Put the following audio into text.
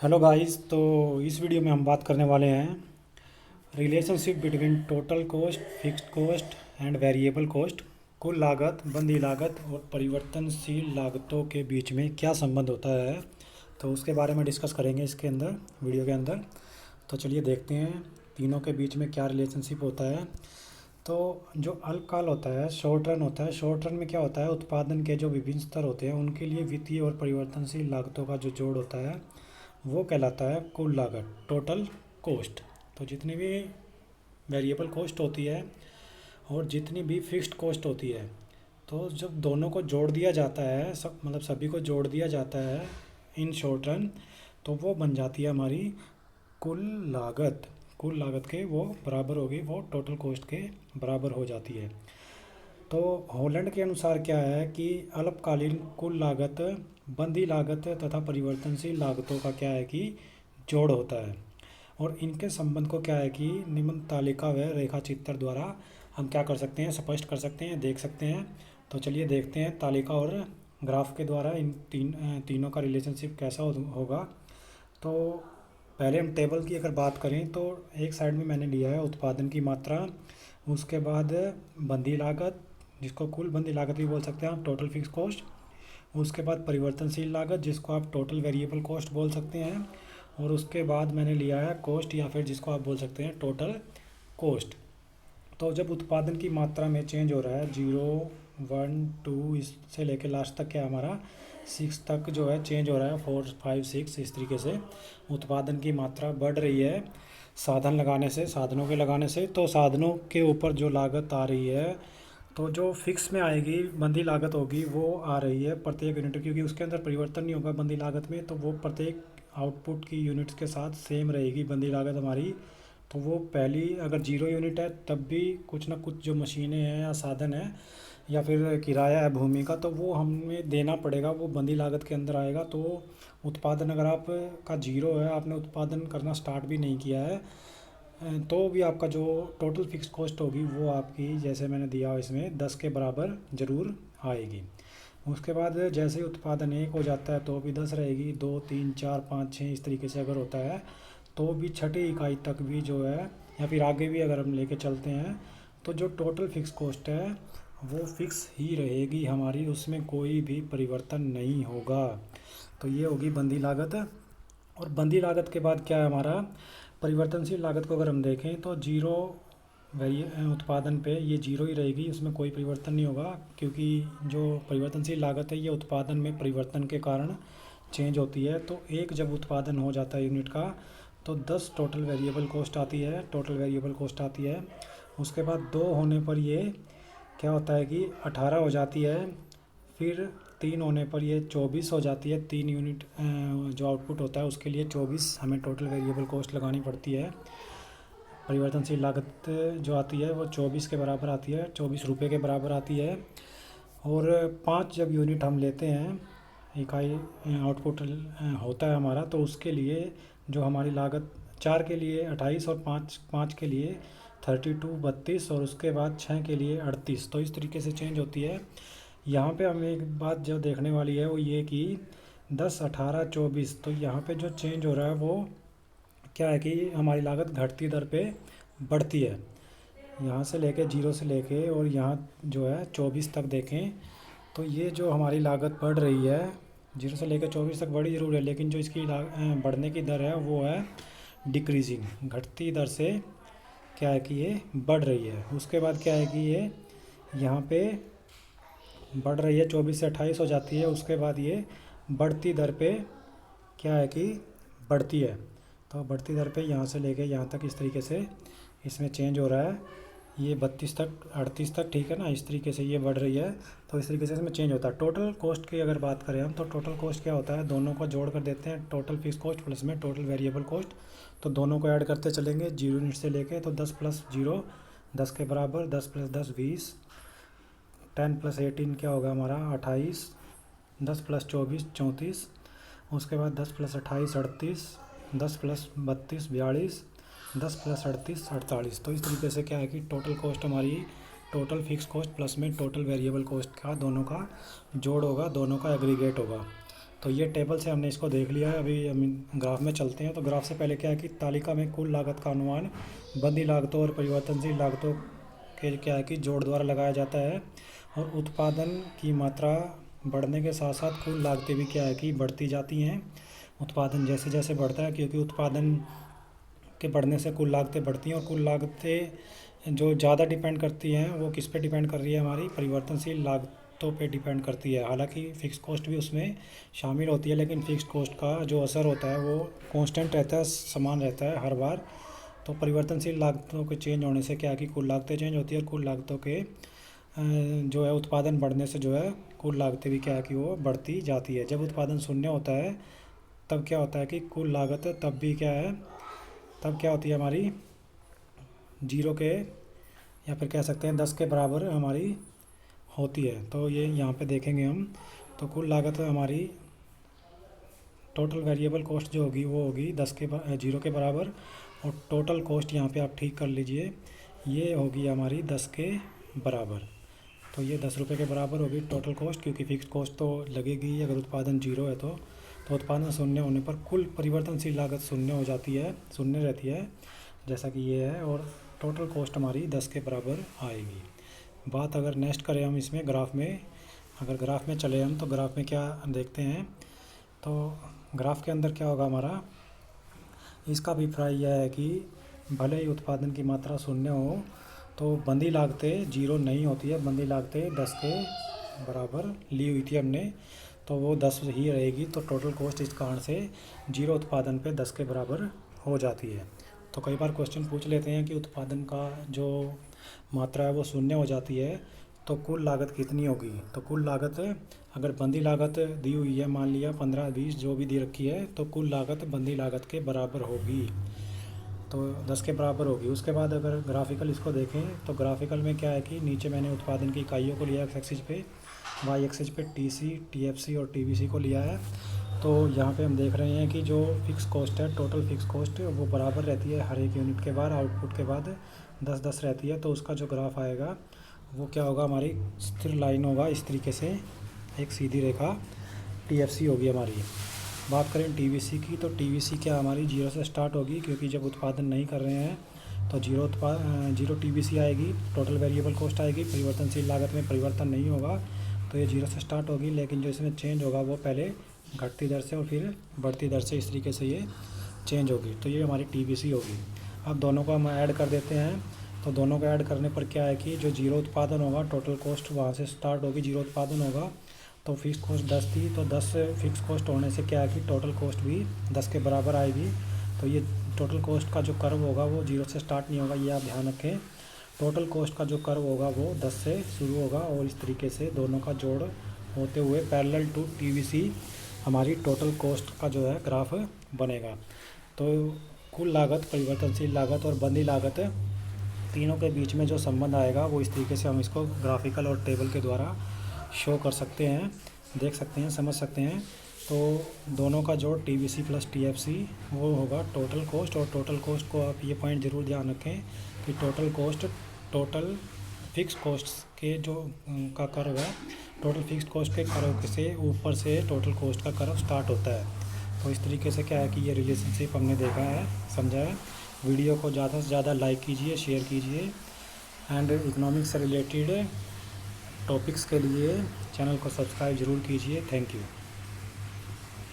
Hello guys. तो इस video में हम बात करने वाले हैं relationship between total cost, fixed cost and variable cost. कुल लागत, बंदी लागत और परिवर्तनशील लागतों के बीच में क्या संबंध होता है, तो उसके बारे में डिस्कस करेंगे इसके अंदर, वीडियो के अंदर। तो चलिए देखते हैं तीनों के बीच में क्या रिलेशनशिप होता है। तो जो अल्पकाल होता है, शॉर्ट रन होता है, शॉर्ट रन में क्या होता है, उत्पादन के जो विभिन्न स्तर होते हैं उनके लिए वित्तीय और परिवर्तनशील लागतों का जो जोड़ होता है वो कहलाता है कुल लागत, टोटल कॉस्ट। तो जितनी भी वेरिएबल कॉस्ट होती है और जितनी भी फिक्स्ड कॉस्ट होती है, तो जब दोनों को जोड़ दिया जाता है, सब मतलब सभी को जोड़ दिया जाता है इन शॉर्ट रन, तो वो बन जाती है हमारी कुल लागत। कुल लागत के वो बराबर होगी, वो टोटल कॉस्ट के बराबर हो जाती है। तो हॉलैंड के अनुसार क्या है कि अल्पकालीन कुल लागत बंदी लागत तथा परिवर्तनशील लागतों का क्या है कि जोड़ होता है, और इनके संबंध को क्या है कि निम्न तालिका व रेखा चित्र द्वारा हम क्या कर सकते हैं, स्पष्ट कर सकते हैं, देख सकते हैं। तो चलिए देखते हैं तालिका और ग्राफ के द्वारा इन तीनों का रिलेशनशिप कैसा होगा। तो पहले हम टेबल की अगर बात करें तो एक साइड में मैंने लिया है उत्पादन की मात्रा, उसके बाद बंदी लागत जिसको कुल बंदी लागत भी बोल सकते हैं आप, टोटल फिक्स कॉस्ट, उसके बाद परिवर्तनशील लागत जिसको आप टोटल वेरिएबल कॉस्ट बोल सकते हैं, और उसके बाद मैंने लिया है कॉस्ट या फिर जिसको आप बोल सकते हैं टोटल कॉस्ट। तो जब उत्पादन की मात्रा में चेंज हो रहा है, 0, 1, 2 इससे लेके लास्ट तक क्या हमारा 6 तक जो है चेंज हो रहा है, 4, 5, 6 इस तरीके से उत्पादन की मात्रा बढ़ रही है साधन लगाने से, साधनों के लगाने से। तो साधनों के ऊपर जो लागत आ रही है, तो जो फिक्स में आएगी बंदी लागत होगी वो आ रही है प्रत्येक यूनिट, क्योंकि उसके अंदर परिवर्तन नहीं होगा बंदी लागत में, तो वो प्रत्येक आउटपुट की यूनिट्स के साथ सेम रहेगी बंदी लागत हमारी। तो वो पहली अगर 0 यूनिट है तब भी कुछ ना कुछ जो मशीनें हैं या साधन है या फिर किराया है भूमि का, तो वो हमें देना पड़ेगा, वो बंदी लागत के अंदर आएगा। तो उत्पादन अगर आप का 0 है, आपने उत्पादन करना स्टार्ट भी नहीं किया है, तो भी आपका जो टोटल फिक्स कॉस्ट होगी वो आपकी, जैसे मैंने दिया इसमें 10 के बराबर ज़रूर आएगी। उसके बाद जैसे ही उत्पादन 1 हो जाता है तो भी 10 रहेगी, 2, 3, 4, 5, 6 इस तरीके से अगर होता है तो भी छठी इकाई तक भी जो है, या फिर आगे भी अगर हम लेके चलते हैं, तो जो टोटल फिक्स कॉस्ट है वो फिक्स ही रहेगी हमारी, उसमें कोई भी परिवर्तन नहीं होगा। तो ये होगी बंदी लागत। और बंदी लागत के बाद क्या है हमारा, परिवर्तनशील लागत को अगर हम देखें तो 0 उत्पादन पे ये 0 ही रहेगी, उसमें कोई परिवर्तन नहीं होगा, क्योंकि जो परिवर्तनशील लागत है ये उत्पादन में परिवर्तन के कारण चेंज होती है। तो एक जब उत्पादन हो जाता है यूनिट का, तो 10 टोटल वेरिएबल कॉस्ट आती है, टोटल वेरिएबल कॉस्ट आती है। उसके बाद 2 होने पर ये क्या होता है कि 18 हो जाती है, फिर 3 होने पर ये 24 हो जाती है। 3 यूनिट जो आउटपुट होता है उसके लिए 24 हमें टोटल वेरिएबल कॉस्ट लगानी पड़ती है। परिवर्तनशील लागत जो आती है वो 24 के बराबर आती है, 24 रुपये के बराबर आती है। और 5 जब यूनिट हम लेते हैं, इकाई आउटपुट होता है हमारा, तो उसके लिए जो हमारी लागत 4 के लिए 28 और 5 के लिए 32, 32 और उसके बाद 6 के लिए 38, तो इस तरीके से चेंज होती है। यहाँ पे हमें एक बात जो देखने वाली है वो ये कि 10, 18, 24, तो यहाँ पे जो चेंज हो रहा है वो क्या है कि हमारी लागत घटती दर पे बढ़ती है। यहाँ से लेके 0 से लेके और यहाँ जो है 24 तक देखें, तो ये जो हमारी लागत बढ़ रही है 0 से लेकर 24 तक बड़ी ज़रूर है, लेकिन जो इसकी बढ़ने की दर है वो है डिक्रीजिंग, घटती दर से क्या है कि ये बढ़ रही है। उसके बाद क्या है कि ये यहाँ पे बढ़ रही है, 24 से 28 हो जाती है, उसके बाद ये बढ़ती दर पे क्या है कि बढ़ती है। तो बढ़ती दर पे यहाँ से लेके यहाँ तक इस तरीके से इसमें चेंज हो रहा है, ये 32 तक, 38 तक, ठीक है ना, इस तरीके से ये बढ़ रही है। तो इस तरीके से इसमें चेंज होता है। टोटल कॉस्ट की अगर बात करें हम, तो टोटल कॉस्ट क्या होता है, दोनों को जोड़ कर देते हैं, टोटल फिक्स कॉस्ट प्लस में टोटल वेरिएबल कॉस्ट, तो दोनों को ऐड करते चलेंगे 0 यूनिट से लेके, तो 10 + 0 10 के बराबर, 10 + 10 20, 10 + 18 क्या होगा हमारा 28, 10 + 24 34, उसके बाद 10 + 28 38, 10 + 32 42, 10 + 38 48। तो इस तरीके से क्या है कि टोटल कॉस्ट हमारी टोटल फिक्स कॉस्ट प्लस में टोटल वेरिएबल कॉस्ट का दोनों का जोड़ होगा, दोनों का एग्रीगेट होगा। तो ये टेबल से हमने इसको देख लिया है। अभी हम ग्राफ में चलते हैं। तो ग्राफ से पहले क्या है कि तालिका में कुल लागत का अनुमान बंदी लागतों और परिवर्तनशील लागतों के क्या है कि जोड़ द्वारा लगाया जाता है, और उत्पादन की मात्रा बढ़ने के साथ साथ कुल लागतें भी क्या है कि बढ़ती जाती हैं। उत्पादन जैसे जैसे बढ़ता है, क्योंकि उत्पादन के बढ़ने से कुल लागतें बढ़ती हैं, और कुल लागतें जो ज़्यादा डिपेंड करती हैं वो किस पे डिपेंड कर रही है, हमारी परिवर्तनशील लागतों पे डिपेंड करती है। हालांकि फ़िक्स कॉस्ट भी उसमें शामिल होती है, लेकिन फ़िक्स कॉस्ट का जो असर होता है वो कांस्टेंट रहता है, समान रहता है हर बार। तो परिवर्तनशील लागतों के चेंज होने से क्या है कि कुल लागतें चेंज होती है, और कुल लागतों के जो है उत्पादन बढ़ने से जो है कुल लागतें भी क्या है कि वो बढ़ती जाती है। जब उत्पादन शून्य होता है तब क्या होता है कि कुल लागत तब भी क्या है, तब क्या होती है हमारी जीरो के, या फिर कह सकते हैं 10 के बराबर हमारी होती है। तो ये यहाँ पे देखेंगे हम। तो कुल लागत हमारी टोटल वेरिएबल कॉस्ट जो होगी वो होगी 0 के बराबर, और टोटल कॉस्ट यहाँ पे आप ठीक कर लीजिए, ये होगी हमारी 10 के बराबर। तो ये 10 रुपये के बराबर होगी टोटल कॉस्ट, क्योंकि फिक्स कॉस्ट तो लगेगी अगर उत्पादन जीरो है तो उत्पादन शून्य होने पर कुल परिवर्तनशील लागत शून्य हो जाती है, शून्य रहती है जैसा कि ये है, और टोटल कॉस्ट हमारी 10 के बराबर आएगी। बात अगर नेक्स्ट करें हम इसमें ग्राफ में, अगर ग्राफ में चले हम तो ग्राफ में क्या देखते हैं, तो ग्राफ के अंदर क्या होगा हमारा, इसका अभिप्राय यह है कि भले ही उत्पादन की मात्रा शून्य हो तो बंदी लागतें जीरो नहीं होती है, बंदी लागतें 10 के बराबर ली हुई थी हमने, तो वो 10 ही रहेगी। तो टोटल कॉस्ट इस कारण से जीरो उत्पादन पे 10 के बराबर हो जाती है। तो कई बार क्वेश्चन पूछ लेते हैं कि उत्पादन का जो मात्रा है वो शून्य हो जाती है तो कुल लागत कितनी होगी। तो कुल लागत अगर बंदी लागत दी हुई है, मान लिया 15-20 जो भी दी रखी है, तो कुल लागत बंदी लागत के बराबर होगी, तो 10 के बराबर होगी। उसके बाद अगर ग्राफिकल इसको देखें तो ग्राफिकल में क्या है कि नीचे मैंने उत्पादन की इकाइयों को लिया एक्स एक्सिस पे, वाई एक्सिस पे टीसी, टीएफसी और टीवीसी को लिया है। तो यहाँ पे हम देख रहे हैं कि जो फिक्स कॉस्ट है, टोटल फिक्स कॉस्ट वो बराबर रहती है हर एक यूनिट के बाद, आउटपुट के बाद 10-10 रहती है। तो उसका जो ग्राफ आएगा वो क्या होगा, हमारी स्थिर लाइन होगा इस तरीके से, एक सीधी रेखा टीएफसी होगी हमारी। बात करें टीवीसी की, तो टीवीसी क्या हमारी जीरो से स्टार्ट होगी, क्योंकि जब उत्पादन नहीं कर रहे हैं तो जीरो टीवीसी आएगी, टोटल वेरिएबल कॉस्ट आएगी, परिवर्तनशील लागत में परिवर्तन नहीं होगा, तो ये जीरो से स्टार्ट होगी। लेकिन जो इसमें चेंज होगा वो पहले घटती दर से और फिर बढ़ती दर से, इस तरीके से ये चेंज होगी। तो ये हमारी टीवीसी होगी। अब दोनों को हम ऐड कर देते हैं। तो दोनों को ऐड करने पर क्या है कि जो जीरो उत्पादन होगा, टोटल कॉस्ट वहाँ से स्टार्ट होगी, जीरो उत्पादन होगा, तो फिक्स कॉस्ट 10 थी, तो 10 फिक्स कॉस्ट होने से क्या है कि टोटल कॉस्ट भी 10 के बराबर आएगी। तो ये टोटल कॉस्ट का जो कर्व होगा वो जीरो से स्टार्ट नहीं होगा, ये आप ध्यान रखें। टोटल कॉस्ट का जो कर्व होगा वो 10 से शुरू होगा, और इस तरीके से दोनों का जोड़ होते हुए पैरेलल टू टीवीसी हमारी टोटल कॉस्ट का जो है ग्राफ बनेगा। तो कुल लागत, परिवर्तनशील लागत और बंदी लागत, तीनों के बीच में जो संबंध आएगा वो इस तरीके से हम इसको ग्राफिकल और टेबल के द्वारा शो कर सकते हैं, देख सकते हैं, समझ सकते हैं। तो दोनों का जोड़ टीवीसी प्लस टीएफसी वो होगा टोटल कॉस्ट। और टोटल कॉस्ट को आप ये पॉइंट ज़रूर ध्यान रखें कि total cost total fix cost के जो का कर्व है, टोटल फिक्स कॉस्ट के कर्व से ऊपर से टोटल कॉस्ट का कर्व स्टार्ट होता है। तो इस तरीके से क्या है कि ये रिलेशनशिप हमने देखा है, समझा है। वीडियो को ज़्यादा से ज़्यादा लाइक कीजिए, शेयर कीजिए, एंड इकोनॉमिक्स से रिलेटेड टॉपिक्स के लिए चैनल को सब्सक्राइब ज़रूर कीजिए। Thank you.